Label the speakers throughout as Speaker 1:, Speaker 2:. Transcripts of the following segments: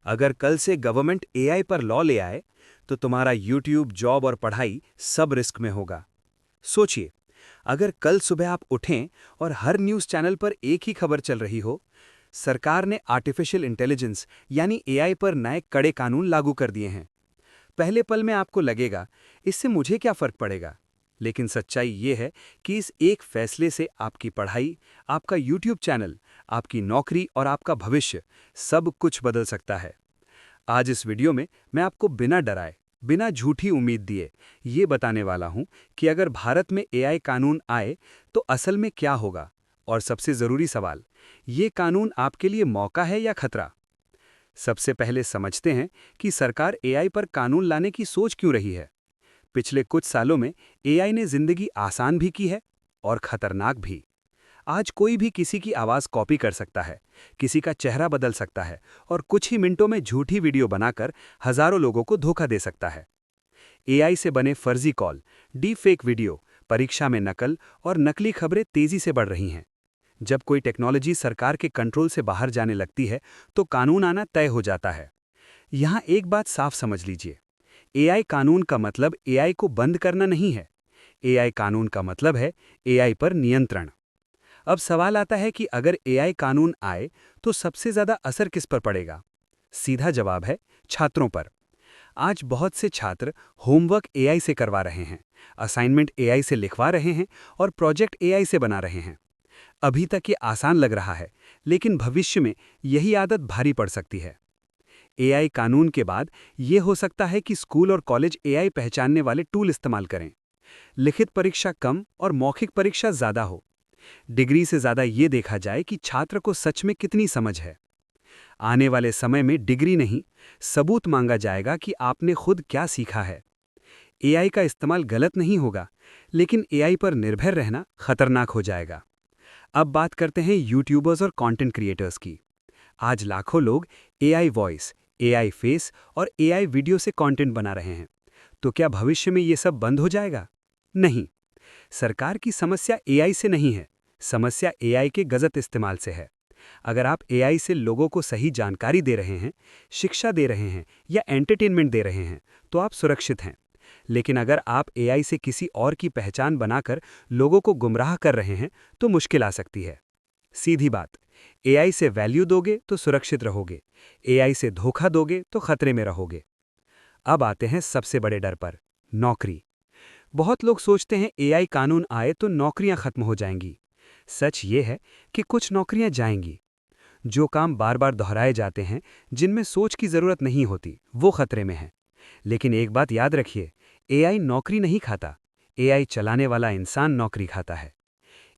Speaker 1: अगर कल से गवर्नमेंट एआई पर लॉ ले आए, तो तुम्हारा यूट्यूब, जॉब और पढ़ाई सब रिस्क में होगा। सोचिए, अगर कल सुबह आप उठें और हर न्यूज़ चैनल पर एक ही खबर चल रही हो, सरकार ने आर्टिफिशियल इंटेलिजेंस यानी एआई पर नए कड़े कानून लागू कर दिए हैं। पहले पल में आपको लगेगा, इससे मुझे क्या फर्क पड़ेगा? लेकिन सच्चाई ये है कि इस एक फैसले से आपकी पढ़ाई, आपका यूट्यूब चैनल, आपकी नौकरी और आपका भविष्य सब कुछ बदल सकता है। आज इस वीडियो में मैं आपको बिना डराए, बिना झूठी उम्मीद दिए ये बताने वाला हूं कि अगर भारत में एआई कानून आए तो असल में क्या होगा, और सबसे जरूरी सवाल, ये कानून आपके लिए मौका है या खतरा। सबसे पहले समझते हैं कि सरकार एआई पर कानून लाने की सोच क्यों रही है। पिछले कुछ सालों में एआई ने जिंदगी आसान भी की है और खतरनाक भी। आज कोई भी किसी की आवाज़ कॉपी कर सकता है, किसी का चेहरा बदल सकता है और कुछ ही मिनटों में झूठी वीडियो बनाकर हजारों लोगों को धोखा दे सकता है। एआई से बने फर्जी कॉल, डीप फेक वीडियो, परीक्षा में नकल और नकली खबरें तेजी से बढ़ रही हैं। जब कोई टेक्नोलॉजी सरकार के कंट्रोल से बाहर जाने लगती है, तो कानून आना तय हो जाता है। यहाँ एक बात साफ समझ लीजिए, एआई कानून का मतलब एआई को बंद करना नहीं है। एआई कानून का मतलब है एआई पर नियंत्रण। अब सवाल आता है कि अगर एआई कानून आए तो सबसे ज्यादा असर किस पर पड़ेगा? सीधा जवाब है छात्रों पर। आज बहुत से छात्र होमवर्क एआई से करवा रहे हैं, असाइनमेंट एआई से लिखवा रहे हैं और प्रोजेक्ट एआई से बना रहे हैं। अभी तक ये आसान लग रहा है, लेकिन भविष्य में यही आदत भारी पड़ सकती है। एआई कानून के बाद ये हो सकता है कि स्कूल और कॉलेज एआई पहचानने वाले टूल इस्तेमाल करें। लिखित परीक्षा कम और मौखिक परीक्षा ज्यादा हो। डिग्री से ज्यादा ये देखा जाए कि छात्र को सच में कितनी समझ है। आने वाले समय में डिग्री नहीं, सबूत मांगा जाएगा कि आपने खुद क्या सीखा है। एआई का इस्तेमाल गलत नहीं होगा, लेकिन एआई पर निर्भर रहना खतरनाक हो जाएगा। अब बात करते हैं यूट्यूबर्स और कंटेंट क्रिएटर्स की। आज लाखों लोग एआई वॉइस, एआई फेस और एआई वीडियो से कंटेंट बना रहे हैं। तो क्या भविष्य में ये सब बंद हो जाएगा? नहीं। सरकार की समस्या एआई से नहीं है, समस्या एआई के गलत इस्तेमाल से है। अगर आप एआई से लोगों को सही जानकारी दे रहे हैं, शिक्षा दे रहे हैं या एंटरटेनमेंट दे रहे हैं, तो आप सुरक्षित हैं। लेकिन अगर आप एआई से किसी और की पहचान बनाकर लोगों को गुमराह कर रहे हैं, तो मुश्किल आ सकती है। सीधी बात, एआई से वैल्यू दोगे तो सुरक्षित रहोगे, एआई से धोखा दोगे तो खतरे में रहोगे। अब आते हैं सबसे बड़े डर पर, नौकरी। बहुत लोग सोचते हैं एआई कानून आए तो नौकरियां खत्म हो जाएंगी। सच ये है कि कुछ नौकरियां जाएंगी। जो काम बार बार दोहराए जाते हैं, जिनमें सोच की जरूरत नहीं होती, वो खतरे में है। लेकिन एक बात याद रखिए, एआई नौकरी नहीं खाता, एआई चलाने वाला इंसान नौकरी खाता है।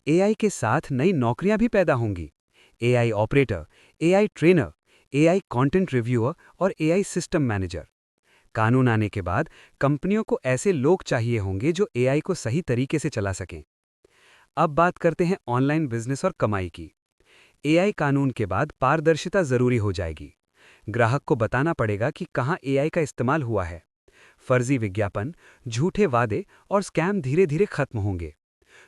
Speaker 1: एआई के साथ नई नौकरियां भी पैदा होंगी। AI operator, AI trainer, AI content reviewer और एआई सिस्टम मैनेजर। कानून आने के बाद कंपनियों को ऐसे लोग चाहिए होंगे जो एआई को सही तरीके से चला सकें। अब बात करते हैं ऑनलाइन बिजनेस और कमाई की। एआई कानून के बाद पारदर्शिता जरूरी हो जाएगी। ग्राहक को बताना पड़ेगा कि कहां एआई का इस्तेमाल हुआ है। फर्जी विज्ञापन, झूठे वादे और स्कैम धीरे धीरे खत्म होंगे।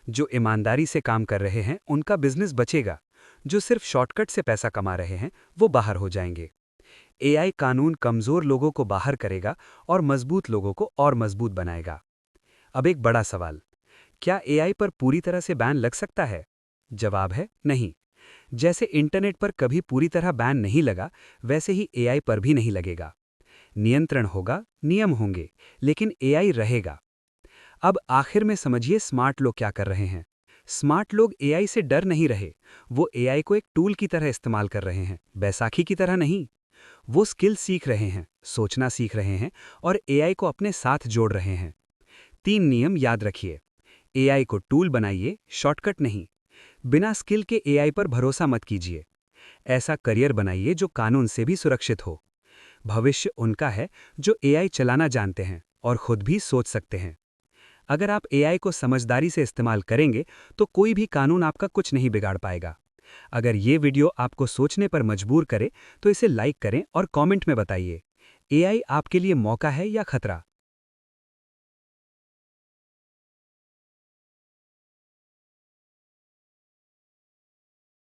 Speaker 1: जो ईमानदारी से काम कर रहे हैं उनका बिजनेस बचेगा। जो सिर्फ शॉर्टकट से पैसा कमा रहे हैं वो बाहर हो जाएंगे। एआई कानून कमजोर लोगों को बाहर करेगा और मजबूत लोगों को और मजबूत बनाएगा। अब एक बड़ा सवाल, क्या एआई पर पूरी तरह से बैन लग सकता है? जवाब है नहीं। जैसे इंटरनेट पर कभी पूरी तरह बैन नहीं लगा, वैसे ही एआई पर भी नहीं लगेगा। नियंत्रण होगा, नियम होंगे, लेकिन एआई रहेगा। अब आखिर में समझिए स्मार्ट लोग क्या कर रहे हैं। स्मार्ट लोग एआई से डर नहीं रहे, वो एआई को एक टूल की तरह इस्तेमाल कर रहे हैं, बैसाखी की तरह नहीं। वो स्किल सीख रहे हैं, सोचना सीख रहे हैं और एआई को अपने साथ जोड़ रहे हैं। 3 नियम याद रखिए। एआई को टूल बनाइए, शॉर्टकट नहीं। बिना स्किल के एआई पर भरोसा मत कीजिए। ऐसा करियर बनाइए जो कानून से भी सुरक्षित हो। भविष्य उनका है जो एआई चलाना जानते हैं और खुद भी सोच सकते हैं। अगर आप एआई को समझदारी से इस्तेमाल करेंगे तो कोई भी कानून आपका कुछ नहीं बिगाड़ पाएगा। अगर ये वीडियो आपको सोचने पर मजबूर करे तो इसे लाइक करें और कमेंट में बताइए, एआई आपके लिए मौका है या खतरा।